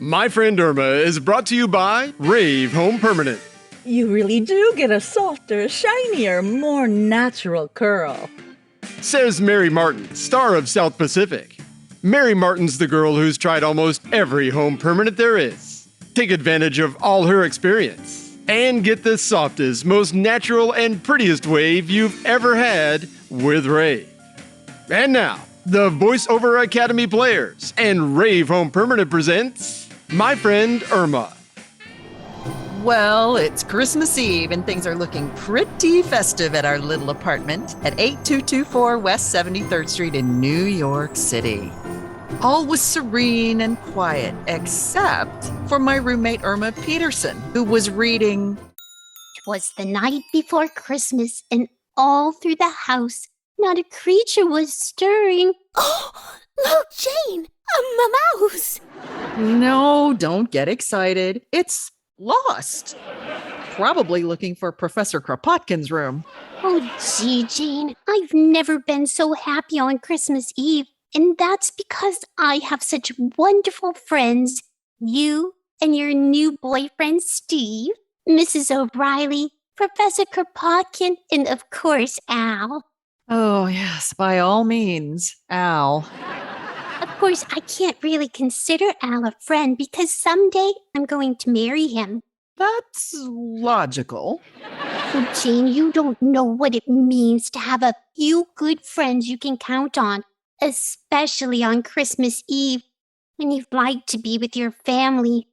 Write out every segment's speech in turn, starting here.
My Friend Irma is brought to you by Rave Home Permanent. You really do get a softer, shinier, more natural curl. Says Mary Martin, star of South Pacific. Mary Martin's the girl who's tried almost every home permanent there is. Take advantage of all her experience and get the softest, most natural, and prettiest wave you've ever had with Rave. And now, the VoiceOver Academy players and Rave Home Permanent presents My Friend Irma. Well, it's Christmas Eve and things are looking pretty festive at our little apartment at 8224 West 73rd Street in New York City. All was serene and quiet except for my roommate Irma Peterson, who was reading. It was the night before Christmas, and all through the house, not a creature was stirring. Oh, look, Jane, a mouse. No, don't get excited. It's lost. Probably looking for Professor Kropotkin's room. Oh, gee, Jane, I've never been so happy on Christmas Eve, and that's because I have such wonderful friends. You and your new boyfriend, Steve, Mrs. O'Reilly, Professor Kropotkin, and of course, Al. Oh, yes, by all means, Al. Of course, I can't really consider Al a friend because someday I'm going to marry him. That's logical. Oh, Jane, you don't know what it means to have a few good friends you can count on, especially on Christmas Eve when you'd like to be with your family.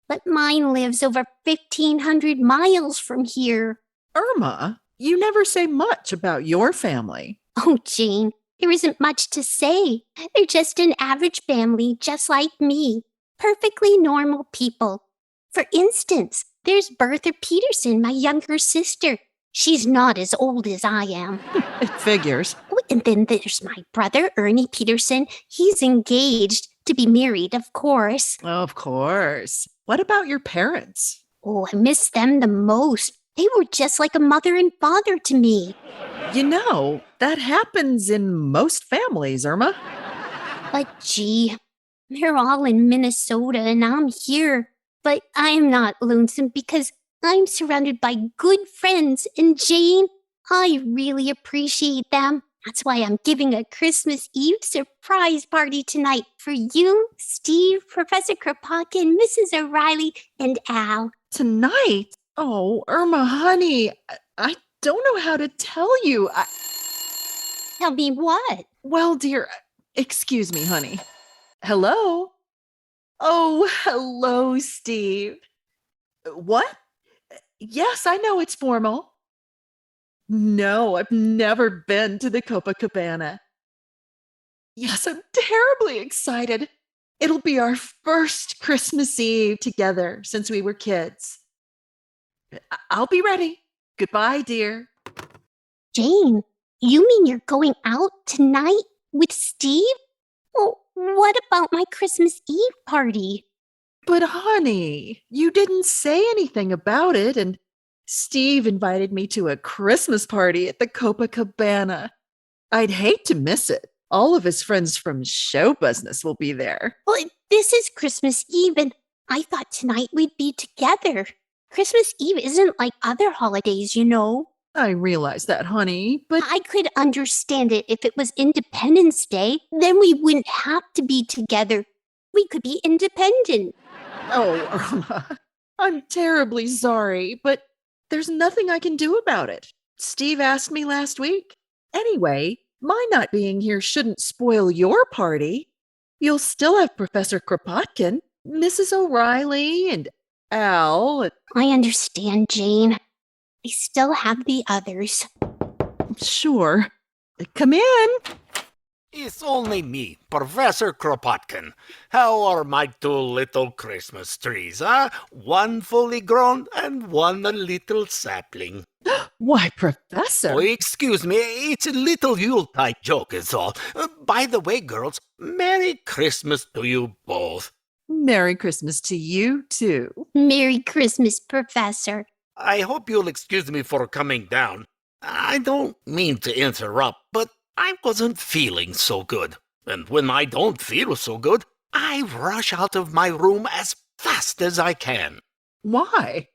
But mine lives over 1,500 miles from here. Irma, you never say much about your family. Oh, Jane, there isn't much to say. They're just an average family, just like me. Perfectly normal people. For instance, there's Bertha Peterson, my younger sister. She's not as old as I am. It figures. Oh, and then there's my brother, Ernie Peterson. He's engaged to be married, of course. Of course. What about your parents? Oh, I miss them the most. They were just like a mother and father to me. You know, that happens in most families, Irma. But gee, they're all in Minnesota and I'm here. But I'm not lonesome because I'm surrounded by good friends. And Jane, I really appreciate them. That's why I'm giving a Christmas Eve surprise party tonight for you, Steve, Professor Kropotkin, Mrs. O'Reilly, and Al. Tonight? Oh, Irma, honey, I don't know how to tell you. Tell me what? Well, dear, excuse me, honey. Hello? Oh, hello, Steve. What? Yes, I know it's formal. No, I've never been to the Copacabana. Yes, I'm terribly excited. It'll be our first Christmas Eve together since we were kids. I'll be ready. Goodbye, dear. Jane, you mean you're going out tonight with Steve? Well, what about my Christmas Eve party? But honey, you didn't say anything about it, and Steve invited me to a Christmas party at the Copacabana. I'd hate to miss it. All of his friends from show business will be there. Well, this is Christmas Eve, and I thought tonight we'd be together. Christmas Eve isn't like other holidays, you know. I realize that, honey, but I could understand it if it was Independence Day. Then we wouldn't have to be together. We could be independent. oh, Irma, I'm terribly sorry, but there's nothing I can do about it. Steve asked me last week. Anyway, my not being here shouldn't spoil your party. You'll still have Professor Kropotkin, Mrs. O'Reilly, and Al. I understand, Jane. I still have the others. Sure. Come in. It's only me, Professor Kropotkin. How are my two little Christmas trees, huh? One fully grown and one a little sapling. Why, Professor? Oh, excuse me, it's a little Yuletide joke is all. By the way, girls, Merry Christmas to you both. Merry Christmas to you, too. Merry Christmas, Professor. I hope you'll excuse me for coming down. I don't mean to interrupt, but I wasn't feeling so good. And when I don't feel so good, I rush out of my room as fast as I can. Why?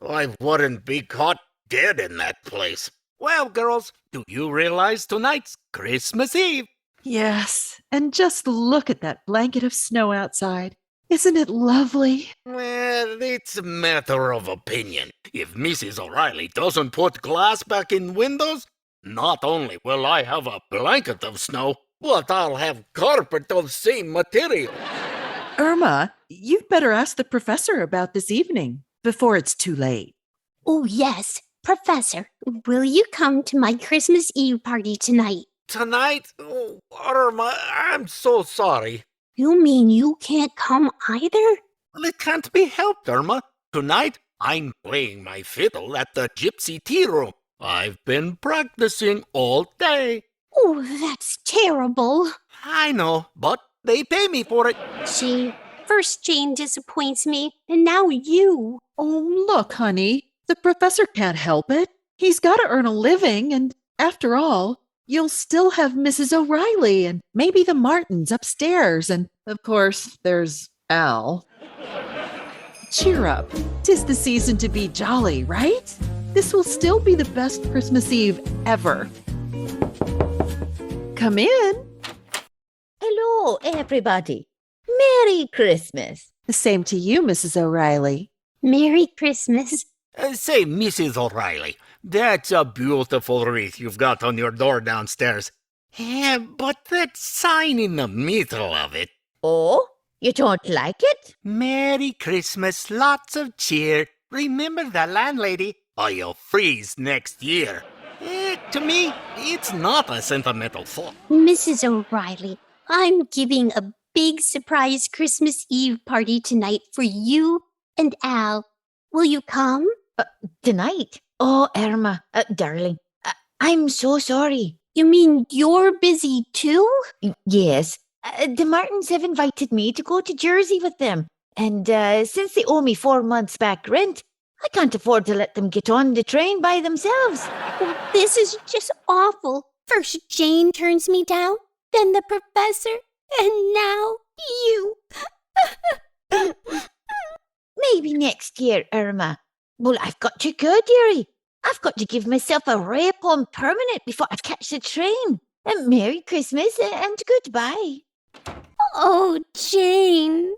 I wouldn't be caught dead in that place. Well, girls, do you realize tonight's Christmas Eve? Yes, and just look at that blanket of snow outside. Isn't it lovely? Well, it's a matter of opinion. If Mrs. O'Reilly doesn't put glass back in windows, not only will I have a blanket of snow, but I'll have carpet of same material. Irma, you'd better ask the professor about this evening before it's too late. Oh, yes. Professor, will you come to my Christmas Eve party tonight? Tonight? Oh, Irma, I'm so sorry. You mean you can't come either? Well, it can't be helped, Irma. Tonight, I'm playing my fiddle at the Gypsy Tea Room. I've been practicing all day. Oh, that's terrible. I know, but they pay me for it. Gee, first Jane disappoints me, and now you. Oh, look, honey, the professor can't help it. He's got to earn a living, and after all, you'll still have Mrs. O'Reilly and maybe the Martins upstairs, and of course, there's Al. Cheer up. 'Tis the season to be jolly, right? This will still be the best Christmas Eve ever. Come in. Hello, everybody. Merry Christmas. The same to you, Mrs. O'Reilly. Merry Christmas. Say, Mrs. O'Reilly, that's a beautiful wreath you've got on your door downstairs. Yeah, but that sign in the middle of it. Oh, you don't like it? Merry Christmas, lots of cheer. Remember the landlady, or you'll freeze next year. To me, it's not a sentimental thought. Mrs. O'Reilly, I'm giving a big surprise Christmas Eve party tonight for you and Al. Will you come? Tonight? Oh, Irma, darling, I'm so sorry. You mean you're busy too? Yes, the Martins have invited me to go to Jersey with them. And since they owe me 4 months back rent, I can't afford to let them get on the train by themselves. Oh, this is just awful. First Jane turns me down, then the professor, and now you. Maybe next year, Irma. Well, I've got to go, dearie. I've got to give myself a rap on permanent before I catch the train. And Merry Christmas and goodbye. Oh, Jane.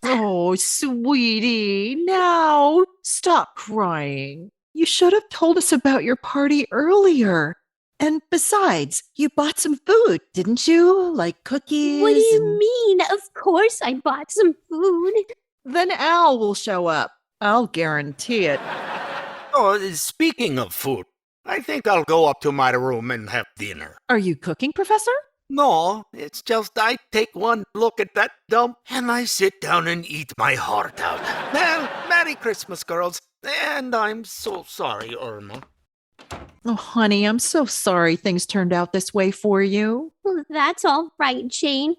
Oh, sweetie, now stop crying. You should have told us about your party earlier. And besides, you bought some food, didn't you? Like cookies? What do you mean? Of course I bought some food. Then Al will show up. I'll guarantee it. Oh, speaking of food, I think I'll go up to my room and have dinner. Are you cooking, Professor? No, it's just I take one look at that dump and I sit down and eat my heart out. Well, Merry Christmas, girls. And I'm so sorry, Irma. Oh, honey, I'm so sorry things turned out this way for you. Well, that's all right, Jane.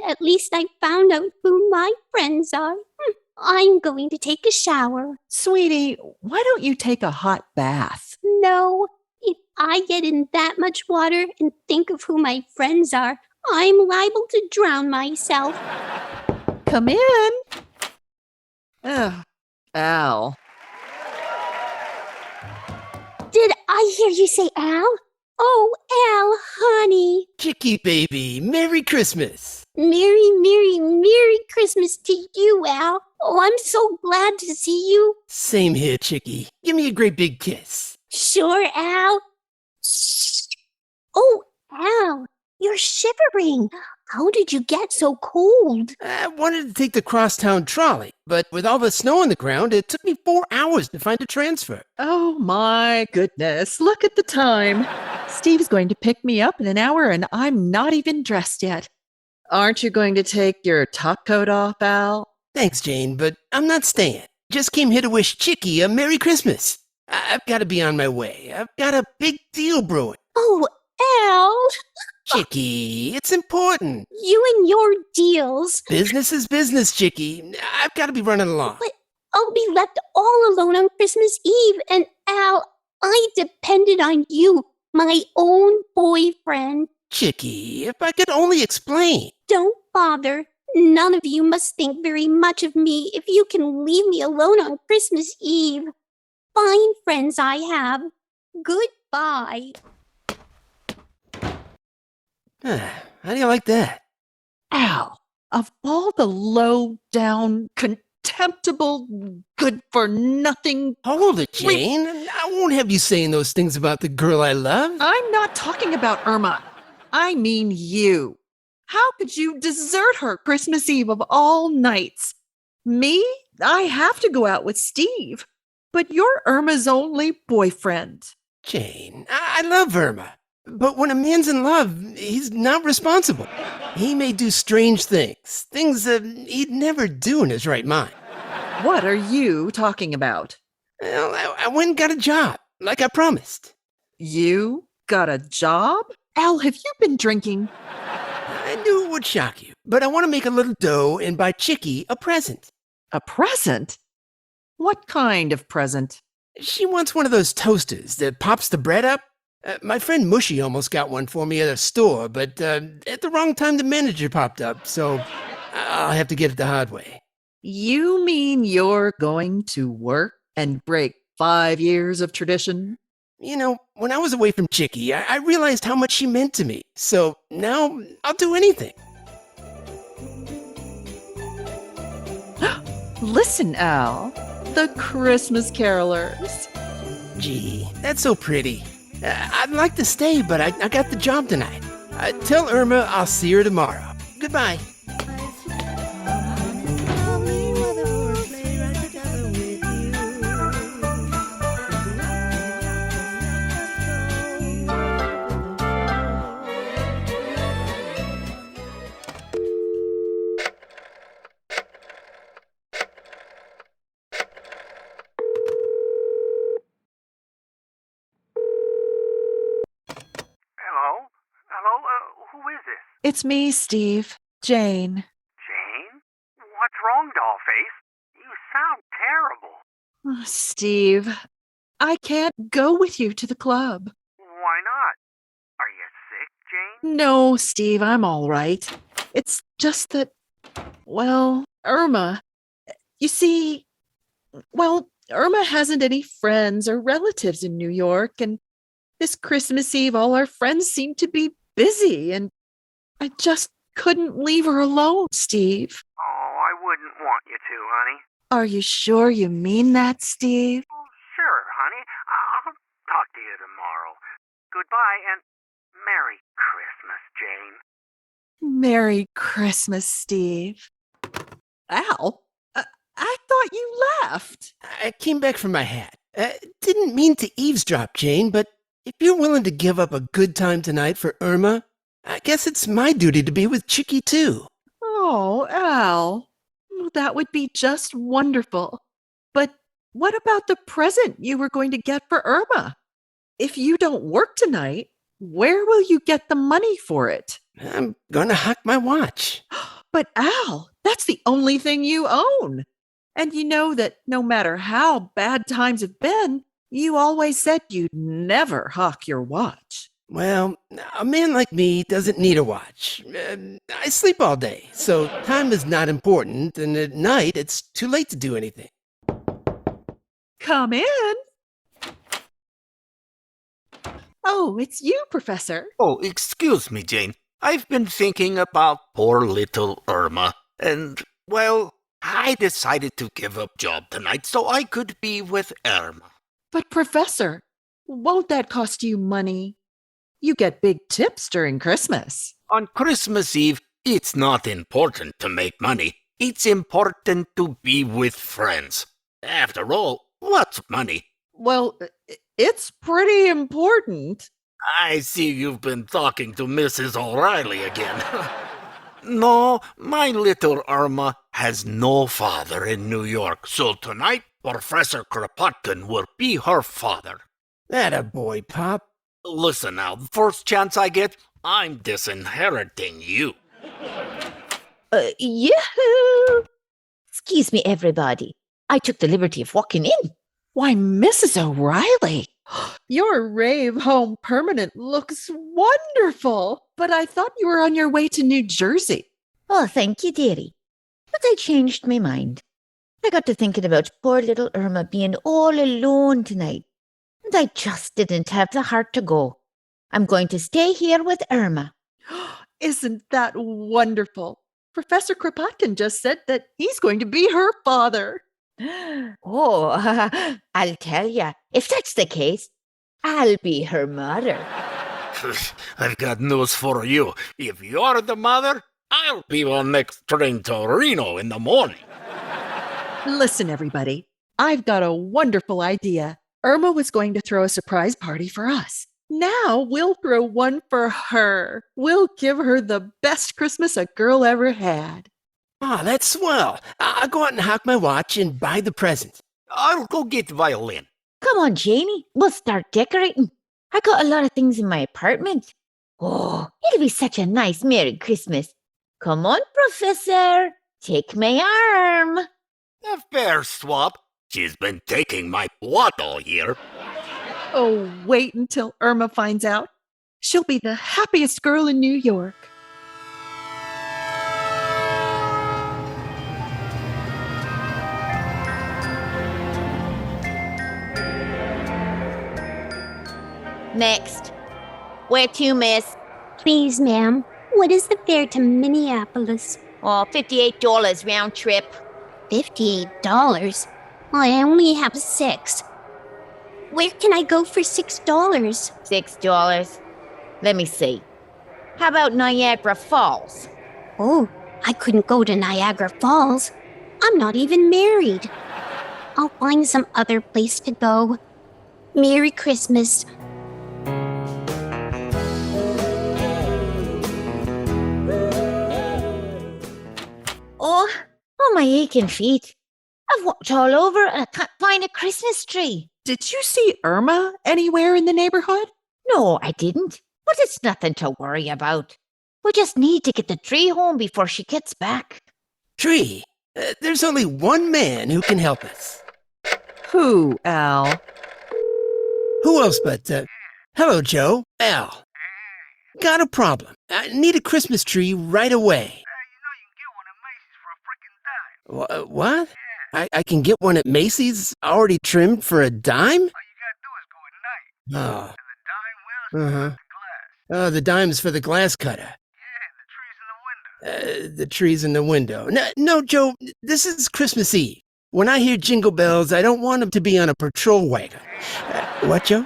At least I found out who my friends are. I'm going to take a shower. Sweetie, why don't you take a hot bath? No, if I get in that much water and think of who my friends are, I'm liable to drown myself. Come in. Ugh, Al. Did I hear you say Al? Oh, Al, honey. Chicky baby, Merry Christmas. Merry, Merry, Merry Christmas to you, Al. Oh, I'm so glad to see you. Same here, Chicky. Give me a great big kiss. Sure, Al. Oh, Al, you're shivering. How did you get so cold? I wanted to take the crosstown trolley, but with all the snow on the ground, it took me 4 hours to find a transfer. Oh my goodness, look at the time. Steve's going to pick me up in an hour and I'm not even dressed yet. Aren't you going to take your top coat off, Al? Thanks, Jane, but I'm not staying. Just came here to wish Chicky a Merry Christmas. I've got to be on my way. I've got a big deal brewing. Oh, Al, Chicky, it's important. you and your deals. Business is business, Chicky. I've got to be running along. But I'll be left all alone on Christmas Eve. And Al, I depended on you, my own boyfriend. Chicky, if I could only explain. Don't bother. None of you must think very much of me if you can leave me alone on Christmas Eve. Fine friends I have. Goodbye. How do you like that? Al, of all the low down, contemptible, good for nothing. Hold it, Jane. I won't have you saying those things about the girl I love. I'm not talking about Irma. I mean you. How could you desert her Christmas Eve of all nights? Me? I have to go out with Steve. But you're Irma's only boyfriend. Jane, I love Irma. But when a man's in love, he's not responsible. He may do strange things that he'd never do in his right mind. What are you talking about? Well, I went and got a job, like I promised. You got a job? Al, have you been drinking? I knew it would shock you, but I want to make a little dough and buy Chicky a present. A present? What kind of present? She wants one of those toasters that pops the bread up. My friend Mushy almost got one for me at a store, but at the wrong time the manager popped up, so I'll have to get it the hard way. You mean you're going to work and break 5 years of tradition? You know, when I was away from Chicky, I realized how much she meant to me, so now I'll do anything. Listen, Al, the Christmas carolers. Gee, that's so pretty. I'd like to stay, but I got the job tonight. Tell Irma I'll see her tomorrow. Goodbye. Who is this? It's me, Steve. Jane. Jane? What's wrong, Dollface? You sound terrible. Oh, Steve, I can't go with you to the club. Why not? Are you sick, Jane? No, Steve, I'm all right. It's just that, well, Irma, you see, well, Irma hasn't any friends or relatives in New York, and this Christmas Eve, all our friends seem to be busy, and I just couldn't leave her alone, Steve. Oh, I wouldn't want you to, honey. Are you sure you mean that, Steve? Oh, sure, honey. I'll talk to you tomorrow. Goodbye, and Merry Christmas, Jane. Merry Christmas, Steve. Al, I thought you left. I came back from my hat. Didn't mean to eavesdrop, Jane, but if you're willing to give up a good time tonight for Irma, I guess it's my duty to be with Chicky, too. Oh, Al, that would be just wonderful. But what about the present you were going to get for Irma? If you don't work tonight, where will you get the money for it? I'm gonna huck my watch. But Al, that's the only thing you own. And you know that no matter how bad times have been, you always said you'd never hawk your watch. Well, a man like me doesn't need a watch. I sleep all day, so time is not important, and at night it's too late to do anything. Come in. Oh, it's you, Professor. Oh, excuse me, Jane. I've been thinking about poor little Irma, and, well, I decided to give up job tonight so I could be with Irma. But Professor, won't that cost you money? You get big tips during Christmas. On Christmas Eve, it's not important to make money. It's important to be with friends. After all, what's money? Well, it's pretty important. I see you've been talking to Mrs. O'Reilly again. No, my little Irma has no father in New York, so tonight Professor Kropotkin will be her father. Atta boy, Pop. Listen now, the first chance I get, I'm disinheriting you. Yoo-hoo! Excuse me, everybody. I took the liberty of walking in. Why, Mrs. O'Reilly, your rave home permanent looks wonderful. But I thought you were on your way to New Jersey. Oh, thank you, dearie. But I changed my mind. I got to thinking about poor little Irma being all alone tonight, and I just didn't have the heart to go. I'm going to stay here with Irma. Isn't that wonderful? Professor Kropotkin just said that he's going to be her father. Oh, I'll tell ya, if that's the case, I'll be her mother. I've got news for you. If you're the mother, I'll be on next train to Reno in the morning. Listen, everybody, I've got a wonderful idea. Irma was going to throw a surprise party for us. Now we'll throw one for her. We'll give her the best Christmas a girl ever had. Ah, that's swell. I'll go out and hock my watch and buy the present. I'll go get violin. Come on, Janie, we'll start decorating. I got a lot of things in my apartment. Oh, it'll be such a nice Merry Christmas. Come on, Professor, take my arm. A fair swap. She's been taking my blood all year. Oh, wait until Irma finds out. She'll be the happiest girl in New York. Next. Where to, miss? Please, ma'am, what is the fare to Minneapolis? Oh, $58 round trip. $58? I only have 6. Where can I go for $6? $6. Let me see. How about Niagara Falls? Oh, I couldn't go to Niagara Falls. I'm not even married. I'll find some other place to go. Merry Christmas. Oh, my aching feet. I've walked all over and I can't find a Christmas tree. Did you see Irma anywhere in the neighborhood? No, I didn't. But it's nothing to worry about. We just need to get the tree home before she gets back. Tree, there's only one man who can help us. Who, Al? Who else but, hello, Joe, Al. Got a problem. I need a Christmas tree right away. What? I can get one at Macy's already trimmed for a dime? Oh. Uh-huh. Oh, the dime's for the glass cutter. The tree's in the window. No, Joe, this is Christmas Eve. When I hear jingle bells, I don't want them to be on a patrol wagon. What, Joe?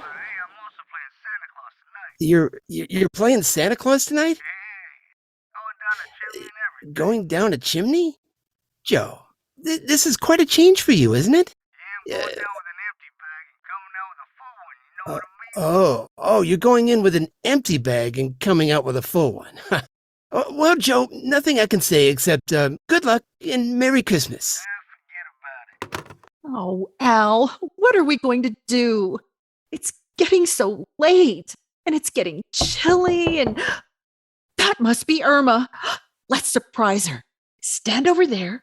You're playing Santa Claus tonight? Going down a chimney? Joe, this is quite a change for you, isn't it? Oh, you're going in with an empty bag and coming out with a full one. Well, Joe, nothing I can say except good luck and Merry Christmas. Oh, Al, what are we going to do? It's getting so late, and it's getting chilly, and that must be Irma. Let's surprise her. Stand over there.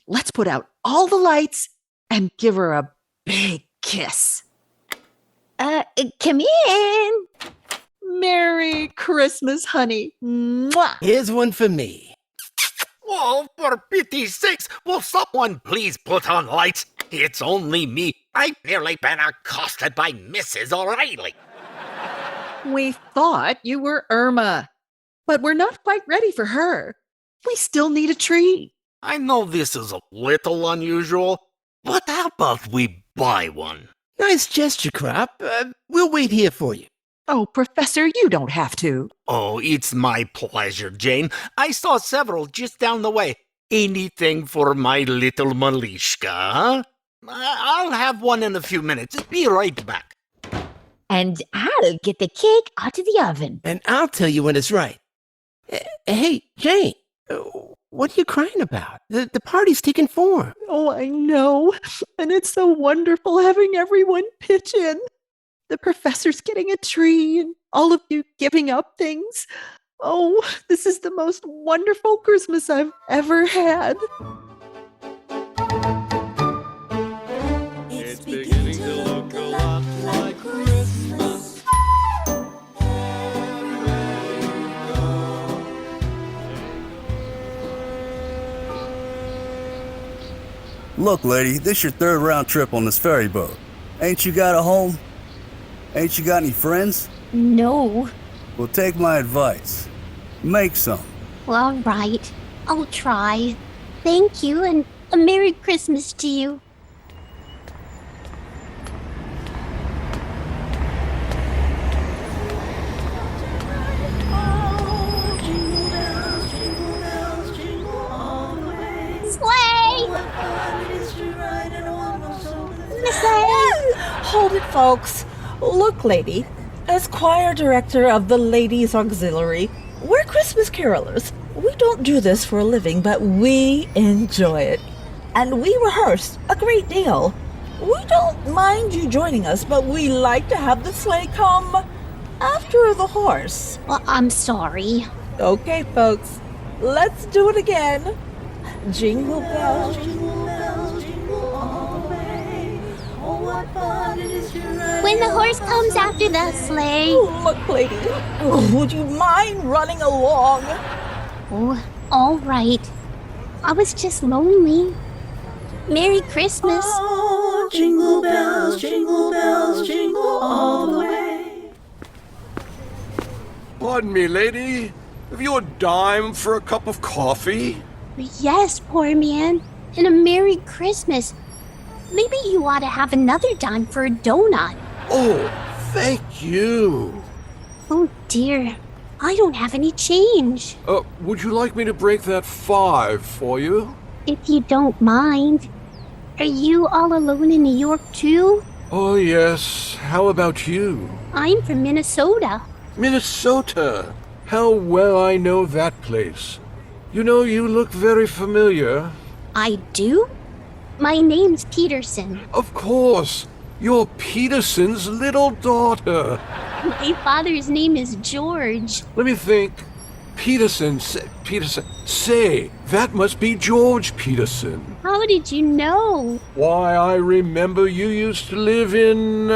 Let's put out all the lights and give her a big kiss. Come in. Merry Christmas, honey. Mwah. Here's one for me. Oh, for pity's sakes, will someone please put on lights? It's only me. I've nearly been accosted by Mrs. O'Reilly. We thought you were Irma, but we're not quite ready for her. We still need a tree. I know this is a little unusual, but how about we buy one? Nice gesture, Crop. We'll wait here for you. Oh, Professor, you don't have to. Oh, it's my pleasure, Jane. I saw several just down the way. Anything for my little Malishka, huh? I'll have one in a few minutes. Be right back. And I'll get the cake out of the oven. And I'll tell you when it's right. Hey, Jane, what are you crying about? The party's taking form. Oh, I know. And it's so wonderful having everyone pitch in. The professor's getting a tree and all of you giving up things. Oh, this is the most wonderful Christmas I've ever had. It's beginning to look a lot like Christmas. Everywhere you go. Look, lady, this your third round trip on this ferry boat. Ain't you got a home? Ain't you got any friends? No. Well, take my advice. Make some. Well, all right. I'll try. Thank you, and a Merry Christmas to you. Sleigh! Hold it, folks. Look, lady, as choir director of the Ladies Auxiliary, we're Christmas carolers. We don't do this for a living, but we enjoy it. And we rehearse a great deal. We don't mind you joining us, but we like to have the sleigh come after the horse. Well, I'm sorry. Okay, folks, let's do it again. Jingle bells, jingle bells, jingle all the way. Oh, what fun it is to ride. When the horse comes after the sleigh. Oh, look, lady, would you mind running along? Oh, all right. I was just lonely. Merry Christmas. Oh, jingle bells, jingle all the way. Pardon me, lady. Have you a dime for a cup of coffee? Yes, poor man. And a Merry Christmas. Maybe you ought to have another dime for a donut. Oh, thank you. Oh dear. I don't have any change. Would you like me to break that 5 for you? If you don't mind. Are you all alone in New York too? Oh, yes. How about you? I'm from Minnesota. Minnesota. How well I know that place. You know, you look very familiar. I do? My name's Peterson. Of course. You're Peterson's little daughter. My father's name is George. Let me think. Peterson. Say, that must be George Peterson. How did you know? Why, I remember you used to live in,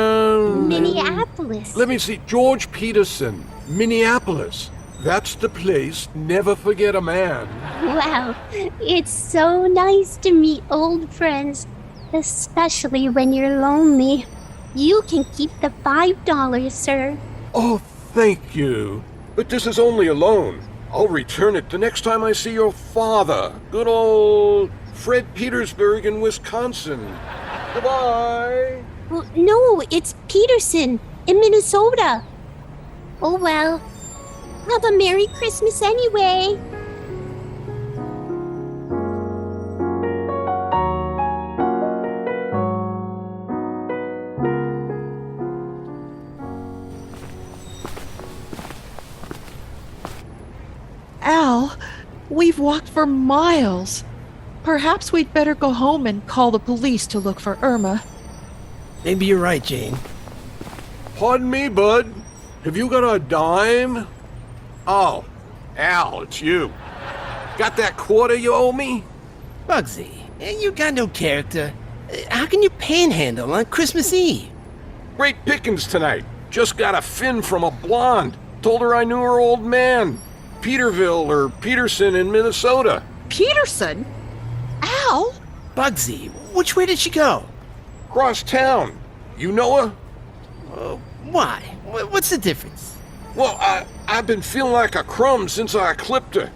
Minneapolis. Let me see. George Peterson, Minneapolis. That's the place. Never forget a man. Wow, it's so nice to meet old friends, especially when you're lonely. You can keep the $5, sir. Oh, thank you. But this is only a loan. I'll return it the next time I see your father. Good old Fred Petersburg in Wisconsin. Goodbye. Well, no, it's Peterson in Minnesota. Oh well. Have a Merry Christmas anyway. Al, we've walked for miles. Perhaps we'd better go home and call the police to look for Irma. Maybe you're right, Jane. Pardon me, bud. Have you got a dime? Oh, Al, it's you. Got that quarter you owe me? Bugsy, you got no character. How can you panhandle on Christmas Eve? Great pickings tonight. Just got a fin from a blonde. Told her I knew her old man. Peterville or Peterson in Minnesota. Peterson? Al? Bugsy, which way did she go? Cross town. You know her? Why? What's the difference? Well, I've been feeling like a crumb since I clipped her.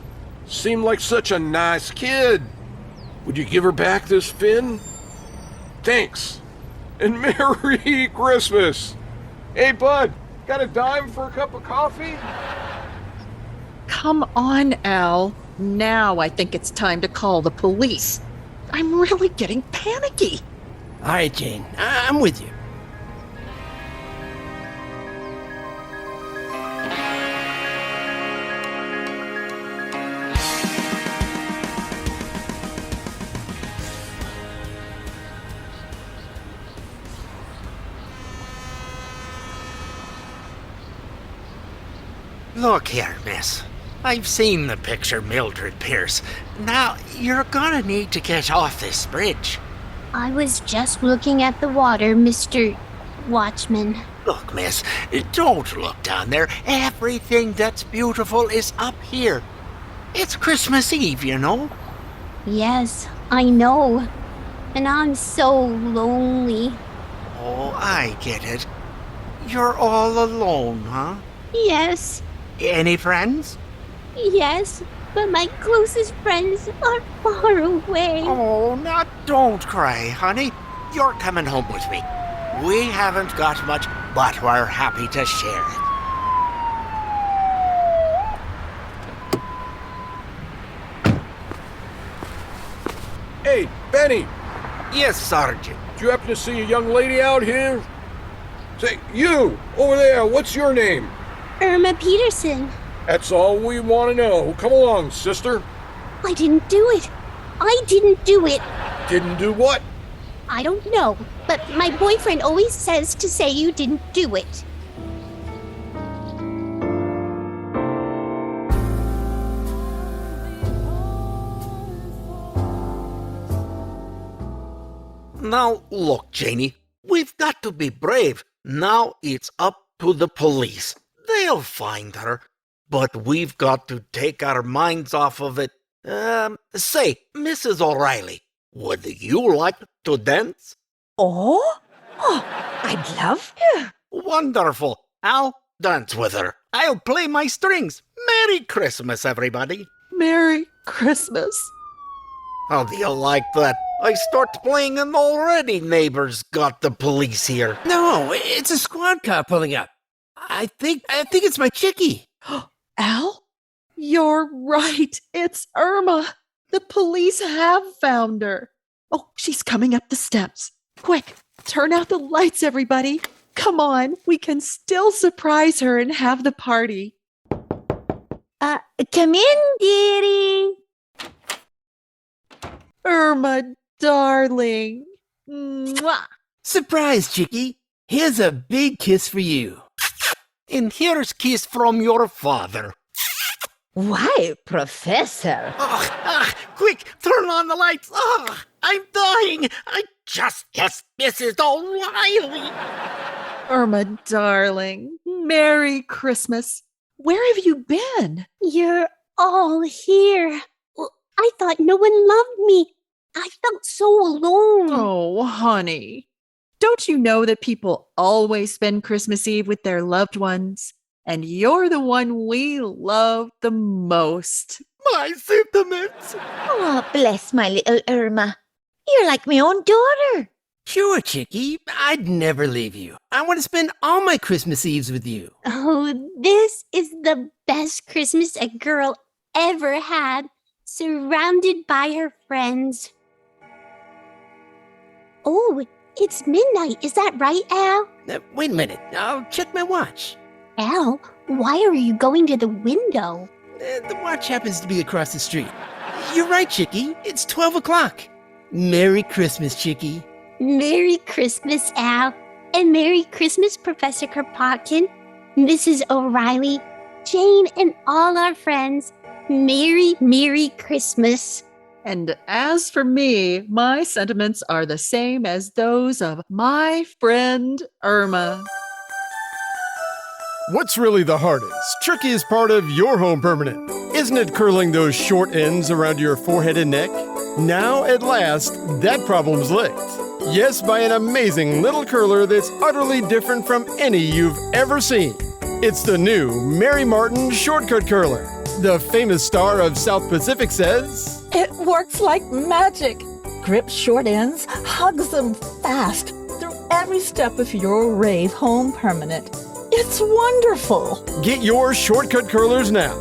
Seemed like such a nice kid. Would you give her back this fin? Thanks. And Merry Christmas. Hey, bud, got a dime for a cup of coffee? Come on, Al. Now I think it's time to call the police. I'm really getting panicky. All right, Jane, I'm with you. Look here, miss. I've seen the picture Mildred Pierce. Now, you're gonna need to get off this bridge. I was just looking at the water, Mr. Watchman. Look, miss, don't look down there. Everything that's beautiful is up here. It's Christmas Eve, you know. Yes, I know. and I'm so lonely. Oh, I get it. You're all alone, huh? Yes, Any friends? yes, but my closest friends are far away. Oh, now don't cry, honey. You're coming home with me. We haven't got much, but we're happy to share it. Hey, Benny, Yes, Sergeant. do you happen to see a young lady out here? Say, you, over there, what's your name? Irma Peterson. That's all we want to know. Come along, sister. I didn't do it. I didn't do it. Didn't do what? I don't know, but my boyfriend always says to say you didn't do it. Now, look, Janie, we've got to be brave. Now it's up to the police. They'll find her. But we've got to take our minds off of it. Say, Mrs. O'Reilly, would you like to dance? Oh, I'd love to. Wonderful. I'll dance with her. I'll play my strings. Merry Christmas, everybody. Merry Christmas. How do you like that? I start playing and already neighbors got the police here. No, it's a squad car pulling up. I think it's my chickie. Al? You're right. It's Irma. The police have found her. Oh, she's coming up the steps. Quick, turn out the lights, everybody. Come on, we can still surprise her and have the party. Come in, dearie. Irma, darling. Mwah. Surprise, chickie. Here's a big kiss for you. And here's kiss from your father. Why, Professor? Quick, turn on the lights. I'm dying. I just kissed Mrs. O'Reilly. Irma, darling. Merry Christmas. Where have you been? You're all here. Well, I thought no one loved me. I felt so alone. Oh, honey. Don't you know that people always spend Christmas Eve with their loved ones? And you're the one we love the most. My sentiments. Oh, bless my little Irma. You're like my own daughter. Sure, chickie. I'd never leave you. I want to spend all my Christmas Eves with you. Oh, this is the best Christmas a girl ever had, surrounded by her friends. Oh, it's midnight. Is that right, Al? Wait a minute. I'll check my watch. Al, why are you going to the window? The watch happens to be across the street. You're right, chickie. It's 12 o'clock. Merry Christmas, chickie. Merry Christmas, Al. And Merry Christmas, Professor Kropotkin, Mrs. O'Reilly, Jane, and all our friends. Merry, Merry Christmas. And as for me, my sentiments are the same as those of my friend Irma. What's really the hardest, trickiest part of your home permanent? Isn't it curling those short ends around your forehead and neck? Now, at last, that problem's licked. Yes, by an amazing little curler that's utterly different from any you've ever seen. It's the new Mary Martin Shortcut Curler. The famous star of South Pacific says, It works like magic. Grips short ends, hugs them fast through every step of your rave home permanent. It's wonderful. get your shortcut curlers now.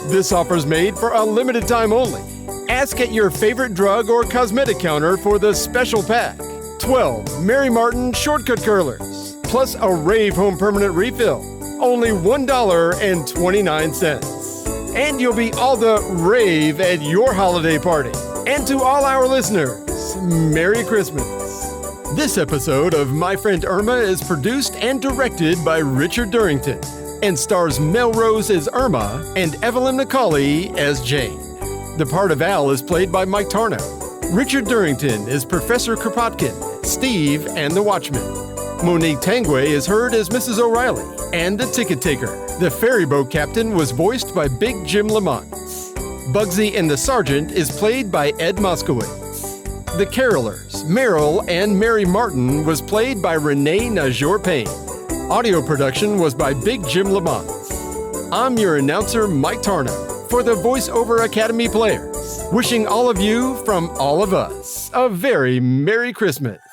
This offer's made for a limited time only. Ask at your favorite drug or cosmetic counter for the special pack. 12 Mary Martin Shortcut Curlers, plus a rave home permanent refill. Only $1.29. And you'll be all the rave at your holiday party. And to all our listeners, Merry Christmas. This episode of My Friend Irma is produced and directed by Richard Durrington and stars Melrose as Irma and Evelyn McCauley as Jane. The part of Al is played by Mike Tarnow. Richard Durrington is Professor Kropotkin, Steve, and the Watchman. Monique Tangway is heard as Mrs. O'Reilly and the Ticket Taker. The ferry boat captain was voiced by Big Jim Lamont. Bugsy and the Sergeant is played by Ed Moskowitz. The Carolers, Meryl and Mary Martin was played by Renee Najor-Payne. Audio production was by Big Jim Lamont. I'm your announcer, Mike Tarnow, for the VoiceOver Academy players, wishing all of you, from all of us, a very Merry Christmas.